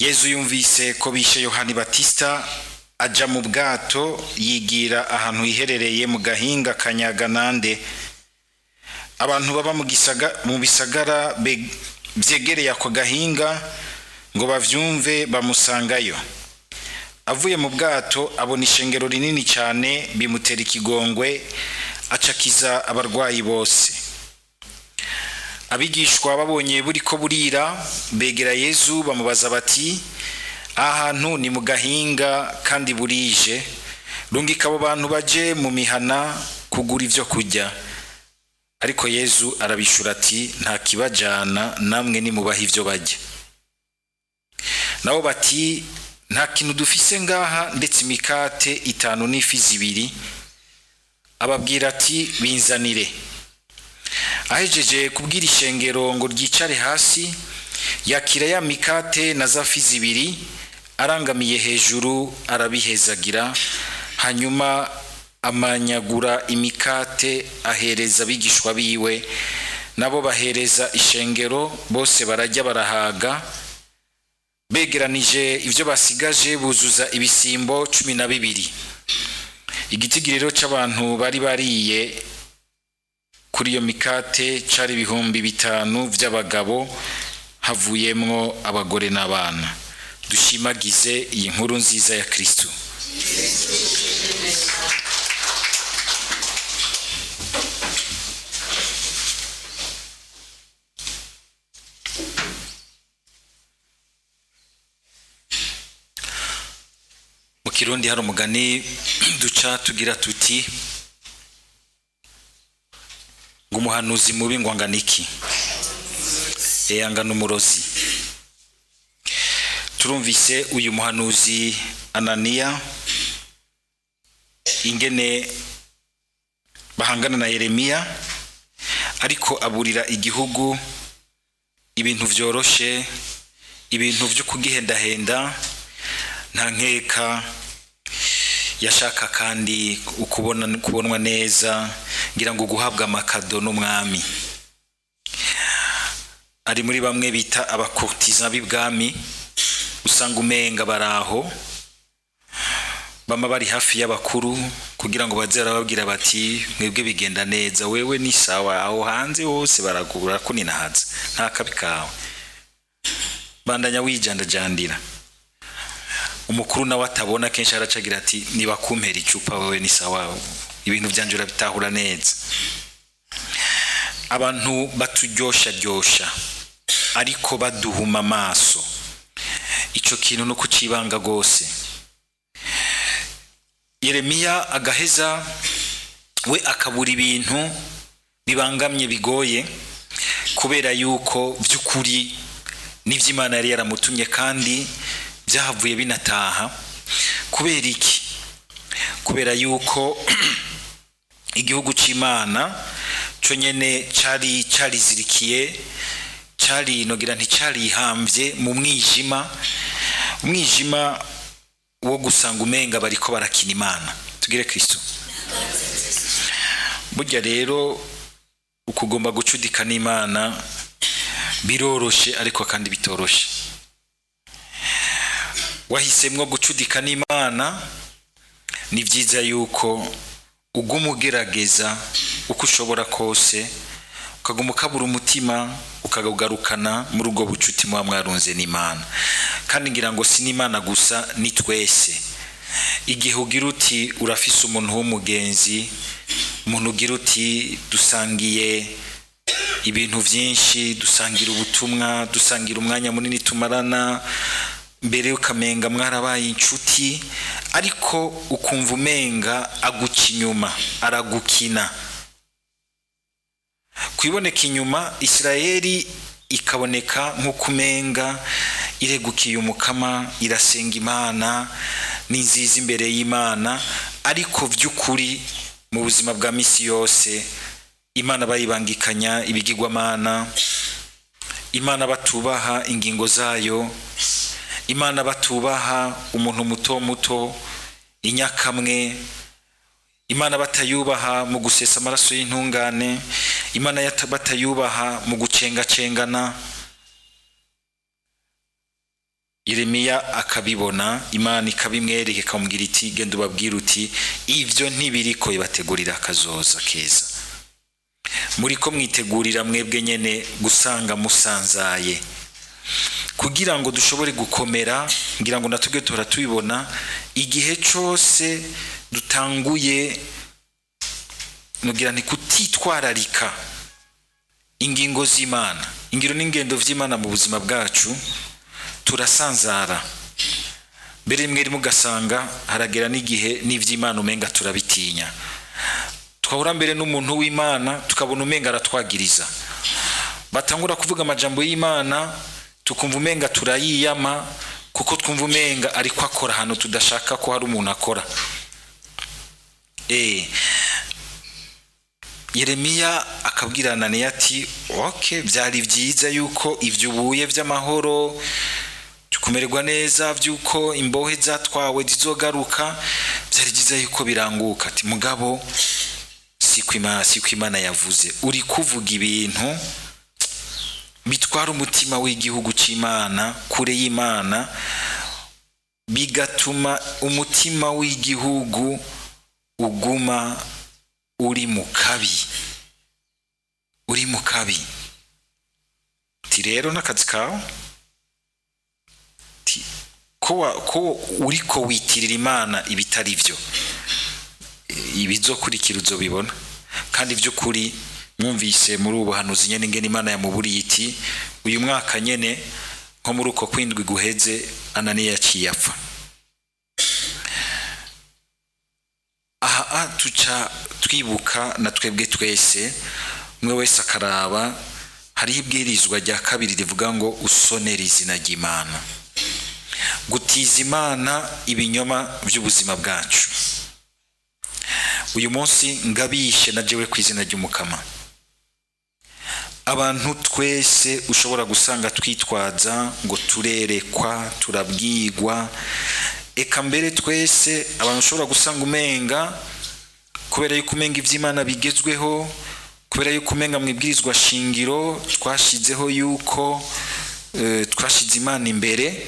Yezu yumvise ko bishe Yohani Batista aja mu bwato yigira ahantu hiherereye mu gahinga kanyaganande. Abantu baba mu bisagara byegereye ako gahinga ngo bavyumve bamusangayo. Avuye mu bwato abona ishengero rinini cyane bimutera ikigongwe acakiza abarwayi bose. Abigishwa babonye buriko burira begera Yezu bamubaza bati ahantu ni mu gahinga kandi burije, rungika abo bantu baje mu mihana kugura ivyo kurya. Ariko Yezu arabishura ati nta kibajana, namwe ni mubaha ivyo barya. Nabo bati nta kintu dufise ngaha ndetse imikate 5 n'ifi 2. Ababwira ati binzanire. Ahejeje kubwira ishengero ngo ryicare hasi, yakira ya mikate na za fi 2, arangamiye hejuru arabihezagira, hanyuma amanyagura imikate ahereza abigishwa biwe, nabo bahereza ishengero, bose barajya barahaga. Begeranije ivyo basigaje buzuza ibisimbo 12. Igitigiriro c'abantu bari bariye kuri iyo mikate cari 5,000 vy'abagabo, havuyemwo abagore n'abana. Dushimagize iyi nkuru nziza ya Kristo. Mu Kirundi hari umugani duca tugira tuti ngo umuhanuzi mubi ngo angana iki? Angana umurozi. Turumvise uyu muhanuzi Ananiya ingene bahangana na Yeremiya, ariko aburira igihugu ibintu vyoroshe, ibintu vyo kugihendahenda, nta nkeka yashaka kandi kubonwa neza, ngira ngo guhabwa amakado n'umwami. Ari muri bamwe bita abakurtiza b'ibwami, usanga umenga baraho bama bari hafi y'abakuru kugira ngo baze barababwira bati mwebwe bigenda neza, wewe ni sawa, aho hanze hose baragura kuninahaza, nta kabi kawe, bandanya wijandajandira. Umukuru nawe atabona kenshi aracagira ati niba kumpera icupa wewe ni sawa, ibintu byanje urabitahura neza. Abantu baturyosha ariko baduhuma amaso, ico kintu no kucibanga gose. Yeremiya agaheza we akabura ibintu bibangamye bigoye, kubera yuko by'ukuri n'ivy'Imana yari yaramutumye kandi byahavuye binataha. Kubera iki? Kubera yuko igihugu c'Imana cyo nyene cari zirikiye, cari nogira nticari ihambye mu mwijima, umwijima wo gusanga umenga bariko barakina Imana. Tugire Kristo. Burya rero ukugomba gucudika n'Imana biroroshe ariko kandi bitoroshe. Wahisemwo gucudika n'Imana, ni vyiza yuko ugumugerageza uko ushobora kose, ukagumukabura umutima ukagagarukana muri ubwo bucuti mwarunze n'Imana. Kandi ngira ngo si n'Imana gusa, ni twese. Igihe ugira uti urafise umuntu w'umugenzi, umuntu ugira uti dusangiye ibintu vyinshi, dusangira ubutumwa, dusangira umwanya munini tumarana, mbere ukamenga mwarabaye inshuti, ariko ukumva umenga aguca inyuma, aragukina. Kwiboneka inyuma, Isirayeli ikaboneka nk'ukumenga iregukiye umukama, irasenga Imana, ni nziza imbere y'Imana, ariko vy'ukuri mu buzima bwa misi yose Imana bayibangikanya ibigirwamana, Imana batubaha ingingo zayo, Imana batubaha umuntu muto muto, inyakamwe, Imana batayubaha mu gusesa amaraso y'intungane, Imana batayubaha mu gucengacengana. Yeremiya akabibona, Imana ikabimwereka ikamubwira iti genda ubabwire uti ivyo ntibiriko bibategurira akazoza keza, muriko mwitegurira mwebwe nyene gusanga musanzaye. Kugira ngo dushobore gukomera, ngira ngo natubwe turatubibona igihe cyose dutanguye nugira nti kutitwararika ingingo z'Imana, ingiro n'ingendo vy'Imana mu buzima bwacu, turasanzara. Mbere rimwe mugasanga haragera n'igihe n'ivy'Imana umenga turabitinya, twahura mbere n'umuntu w'Imana tukabona umenga aratwagiriza, batangura kuvuga amajambo y'Imana tukumva umenga turayiyama, kuko twumva umenga ariko akora hano tudashaka ko hari umuntu akora. Yeremiya akabwira Ananiya ati okay, byari byiza yuko ivyo ubuye vy'amahoro tukumererwa neza, vyuko imbohe zatwawe zizogaruka, byari byiza yuko biranguka. Ati mugabo siko Imana yavuze, uri kuvuga ibintu bitwara umutima w'igihugu c'Imana kure y'Imana, bigatuma umutima w'igihugu uguma uri mu kabi. Ti rero n'akazi kawe ko uriko witirira Imana ibitari vyo, ibizokurikira uzobibona. Kandi vy'ukuri mwumvise muri ubu buhanuzi nyene ingene Imana yamuburiye iti uyu mwaka nyene nko muri uko kwindwi guheze Ananiya yaciye apfa. Aha tuca twibuka na twebwe twese, umwe wese akaraba, hariho ibwirizwa rya kabiri rivuga ngo usonere izina ry'Imana, gutiza Imana ibinyoma by'ubuzima bwacu. Uyu munsi ngabishe na jewe ku izina ry'Umukama, abantu twese ushobora gusanga twitwaza ngo turerekwa, turabwigwa, eka mbere twese abantu ushobora gusanga umenga kubera yuko umenga ivy'Imana bigezweho, kubera yuko umenga mwibwirizwa shingiro twashizeho yuko twashize Imana imbere,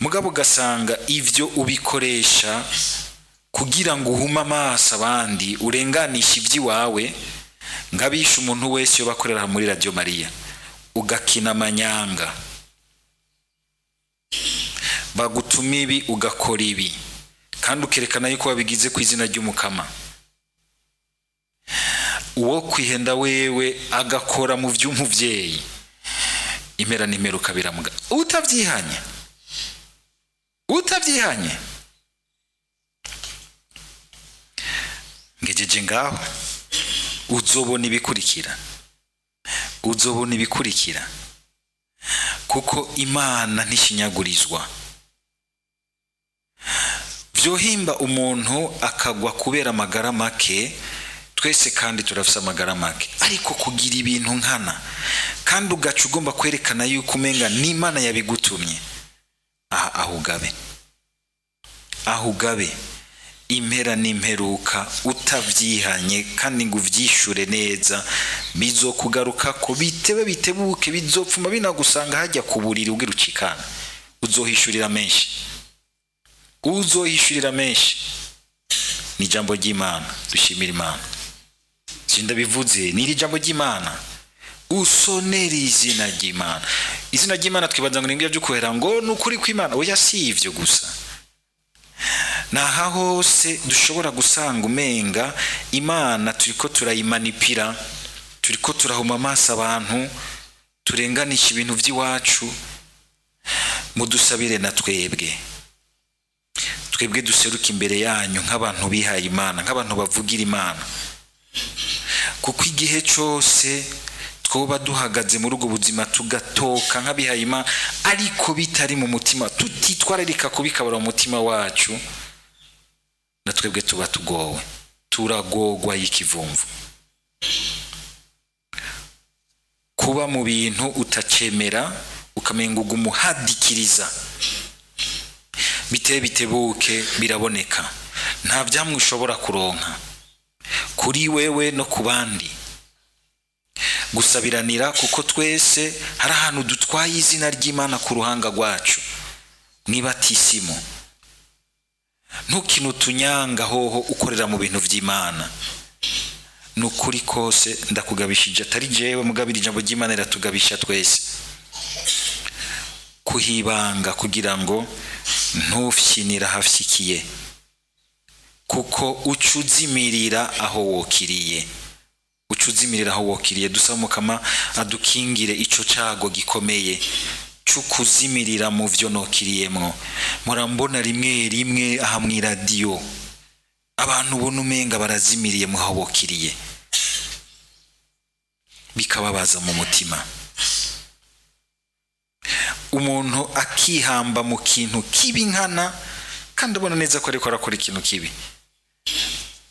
mugabo ugasanga ivyo ubikoresha kugira ngo uhume amaso abandi, urenganisha ivy'iwawe. Ngabisha umuntu wese yo bakorera muri Radio Maria ugakina amanyanga, bagutuma ibi ugakora ibi, kandi ukerekana yuko wabigize ku izina ry'Umukama. Uwo kwihenda wewe agakora mu vy'umuvyeyi, impera n'imperuka biramuga. Utavyihanye ngejeje ngaho uzobona ibikurikira, kuko Imana ntishinyagurizwa. Vyohimba umuntu akagwa kubera amagara make, twese kandi turafise amagara make, ariko kugira ibintu nkana kandi ugaca ugomba kwerekana yuko umenga n'Imana yabigutumye, ahugabe impera n'imperuka utavyihanye kandi ngo uvyishure neza, bizokugaruka ko bitebuke, bizopfuma binagusanga hajya ku buriri ugira ucikana. Uzohishurira menshi. Ni jambo ry'Imana, dushimira Imana. Sinda bivuze ni jambo ry'Imana, usonera izina ry'Imana. Izina ry'Imana twibaza ngo ningiye byo kuhera ngo nukuri kw'Imana, oya si ivyo gusa. Naha hose dushobora gusanga umenga Imana turiko turayimanipira, turiko turahuma amaso abantu, turenganisha ibintu vy'iwacu. Mudusabire na twebwe duseruka imbere yanyu nk'abantu bihaye Imana, nk'abantu bavugira Imana, kuko igihe cyose twoba duhagaze muri ubwo buzima tugatoka nk'abihaye Imana ariko bitari mu mutima, tutitwararika kubikabura mu mutima wacu, na twebwe tuba turagogwa y'ikivumvu. Kuba mu bintu utacemera ukamenga umuhadikiriza, bitebuke biraboneka, nta byamwe ushobora kuronka kuri wewe no ku bandi. Gusabiranira kuko twese hari ahantu dutwaye izina ry'Imana ku ruhanga rwacu. mwibatisimo, ntukinu tunyanga hoho ukorera mu bintu vy'Imana. Nukuri kose ndakugabishije, atari jewe mugabira ijambo ry'Imana iratugabisha twese kuhibanga kugira ngo ntufyinira hafyikiye, kuko ucuzimirira aho wokiriye, ucuzimirira aho wokiriye. Dusaba Mukama adukingire ico cago gikomeye cukuzimirira mu vyo nokiriyemwo. Murambona rimwe rimwe aha mw'iradiyo abantu ubona umenga barazimiriye mu aho bokiriye, bikababaza mu mutima. Umuntu akihamba mu kintu kibi nkana, kandi abona neza ko ariko arakora ikintu kibi,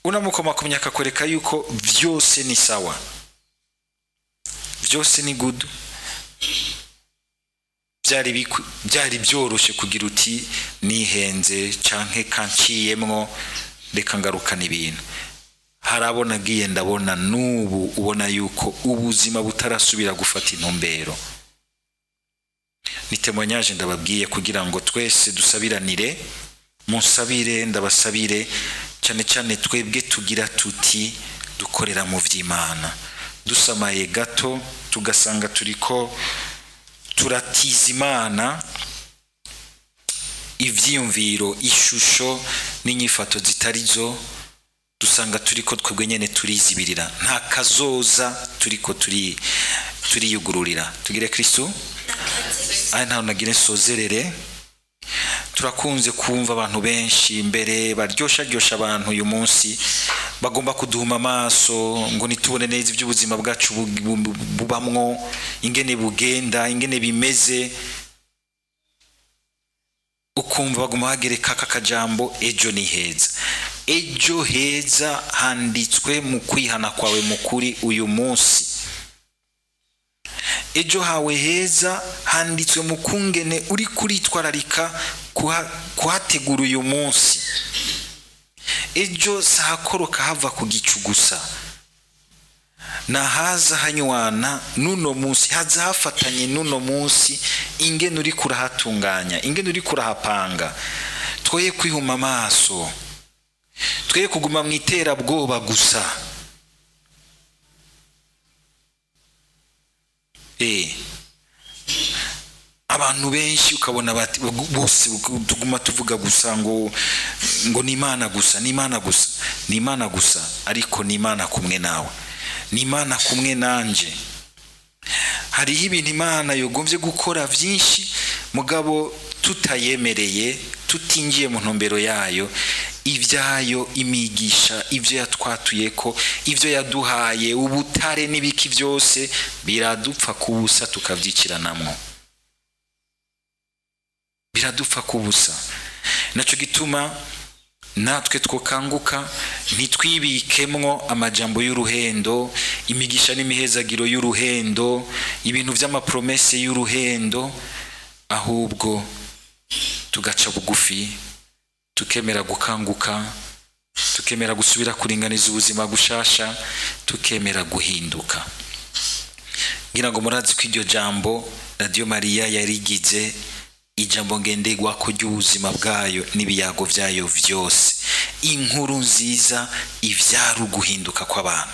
unamukoma ku myaka akwereka yuko vyose ni sawa, vyose ni good. Byari byoroshe kugira uti nihenze canke kanciyemwo reka ngarukana ibintu. Harabona giye ndabona nubu ubona yuko ubuzima butarasubira gufata intumbero. Ni témoignage ndababwiye kugira ngo twese dusabiranire, munsabire ndabasabire, cyane cyane twebwe tugira tuti dukorera mu vy'Imana. Dusamaye gato tugasanga turiko turatiza Imana ivyiyumviro, ishusho n'inyifato zitarizo, dusanga turiko twebwe nyene turizibirira, nta kazoza turiko turiyugururira. Tugire Kristo. Aya ntaho nagire nsozerere. Turakunze kumva abantu benshi mbere baryosha abantu uyu munsi bagomba kuduhuma amaso ngo nitubone neza iby'ubuzima bwacu bubamwo, ingene bugenda, ingene bimeze. Ukumva bagomba bagereka kakajambo ejo ni heza. Ejo heza handitswe mu kwihana kwawe mukuri uyu munsi. Ejo hawe heza handitswe mu kungene uri kuritwararika kuhategura uyu munsi. Ejo sahakoroka hava ku gicu gusa, nahaza hanywana nuno munsi, haza hafatanye nuno munsi, ingene uri kurahatunganya, ingene uri kurahapanga. Twoye kwihuma amaso, twoye kuguma mwitera bwoba gusa. Abantu benshi ukabona bati bose tuguma tuvuga gusa ngo ni Imana gusa, ni Imana gusa, ni Imana gusa, ariko ni Imana kumwe nawe, ni Imana kumwe nanje. Hariho ibintu Imana yogombye gukora vyinshi, mugabo tutayemereye, tutingiye mu ntumbero yayo, ivyayo imigisha, ivyo yatwatuyeko, ivyo yaduhaye, ubutare n'ibiki vyose biradupfa kubusa tukavyikiranamwo, biradupfa kubusa. Naco gituma natwe twokanguka, ntitwibikemwo amajambo y'uruhendo, imigisha n'imihezagiro y'uruhendo, ibintu vy'amapromese y'uruhendo, ahubwo tugaca bugufi, tukemera gukanguka, tukemera gusubira kuringaniza ubuzima gushasha, tukemera guhinduka. Ngira ngo murazi ko iryo jambo Radio Maria yarigize ijambo ngendegwa ko ry'ubuzima bwayo n'ibiyago vyayo vyose. Inkuru nziza ivyara guhinduka kw'abantu,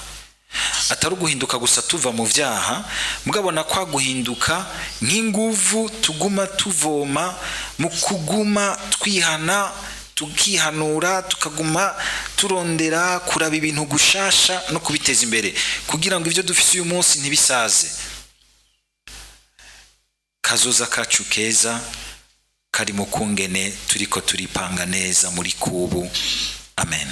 atari guhinduka gusa tuva mu vyaha, mugabona kwa guhinduka nk'inguvu tuguma tuvoma mu kuguma twihana, tukihanura, tukaguma turondera kuraba ibintu gushasha no kubiteza imbere, kugira ngo ivyo dufise uyu munsi ntibisaze. Kazoza kacu keza kari mu kungene turiko turipanga neza muri kubu. Amen.